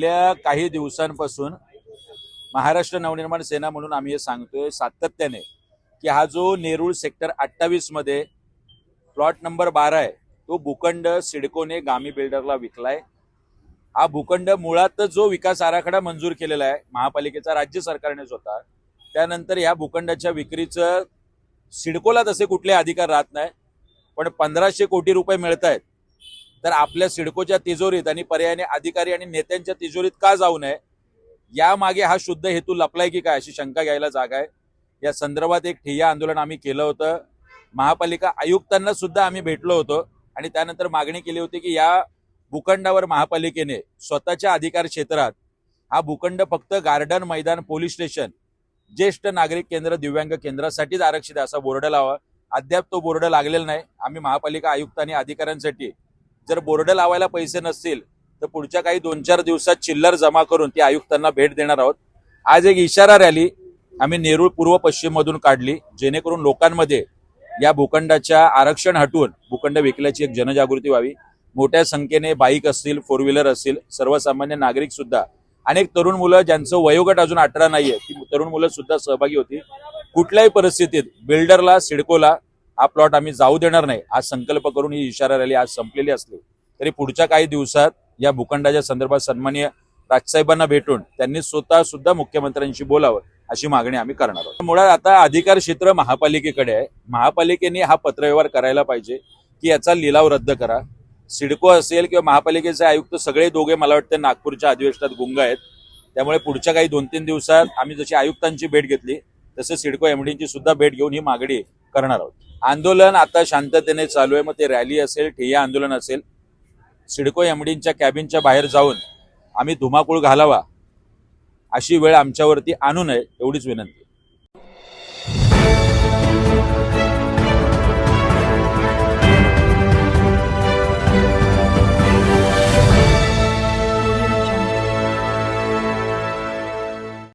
गेल्या काही दिवसांपासून महाराष्ट्र नवनिर्माण सेना म्हणून आम्ही हे सांगतोय सातत्याने की हा जो नेरूळ सेक्टर 28 मध्ये प्लॉट नंबर 12 आहे तो भूखंड सिडकोने गामी बिल्डरला विकलाय। हा भूखंड मुळात जो विकास आराखडा मंजूर केलेला आहे महापालिकेचा राज्य सरकारनेच होता, त्यानंतर या भूखंडाच्या विक्रीचं सिडकोला तसे कुठले अधिकार राहत नाही, पण 1500 कोटी रुपये मिळत आहेत तर आपल्या सिडकोच्या तिजोरीत आणि पर्यायाने अधिकारी आणि नेत्यांच्या तिजोरीत का जाऊ नये, यामागे हा शुद्ध हेतू लपलाय की काय अशी शंका घ्यायला जागा आहे। या संदर्भात एक ठिय्या आंदोलन आम्ही केलं होतं, महापालिका आयुक्तांना सुद्धा आम्ही भेटलो होतो आणि त्यानंतर मागणी केली होती की या भूखंडावर महापालिकेने स्वतःच्या अधिकार क्षेत्रात हा भूखंड फक्त गार्डन, मैदान, पोलीस स्टेशन, ज्येष्ठ नागरिक केंद्र, दिव्यांग केंद्रासाठीच आरक्षित आहे असा बोर्ड लावा। अद्याप तो बोर्ड लागलेला नाही। आम्ही महापालिका आयुक्त आणि अधिकाऱ्यांसाठी जर बोर्ड लावायला पैसे नसतील तर पुढच्या काही 2-4 दिवसात चिल्लर जमा करून ती आयुक्तांना भेट देणार आहोत। आज एक इशारा रॅली आम्ही नेरूळ पूर्व पश्चिम मधून काढली, जेणेकरून लोकांमध्ये या भूखंडाच्या आरक्षण हटवून भूखंड विकल्याची एक जनजागृती व्हावी। मोठ्या संख्येने बाईक असतील, 4 व्हीलर असतील, सर्वसामान्य नागरिक सुद्धा, अनेक तरुण मुलं ज्यांचं वयोगट अजून 18 नाहीये ती तरुण मुलं सुद्धा सहभागी होती। कुठल्याही परिस्थितीत बिल्डरला, सिडकोला हा प्लॉट आम्ही जाऊ देणार नाही हा संकल्प करून ही इशारा रॅली आज संपलेली असली तरी पुढच्या काही दिवसात या भूखंडाच्या संदर्भात सन्माननीय राजसाहेबांना भेटून त्यांनी स्वतः सुद्धा मुख्यमंत्र्यांशी बोलावं अशी मागणी आम्ही करणार आहोत। मुळात आता अधिकार क्षेत्र महापालिकेकडे आहे। महापालिकेने हा पत्रव्यवहार करायला पाहिजे की याचा लिलाव रद्द करा। सिडको असेल किंवा महापालिकेचे आयुक्त सगळे दोघे मला वाटतं नागपूरच्या अधिवेशनात गुंग आहेत, त्यामुळे पुढच्या काही 2-3 दिवसात आम्ही जशी आयुक्तांची भेट घेतली तसे सिडको एमडीची सुद्धा भेट घेऊन ही मागणी करणार आहोत। आंदोलन आता शांततेने चालू आहे, मग ते रॅली असेल, ठिय्या आंदोलन असेल, सिडको एमडींच्या कॅबिनच्या बाहेर जाऊन आम्ही धुमाकूळ घालावा अशी वेळ आमच्यावरती आणू नये एवढीच विनंती।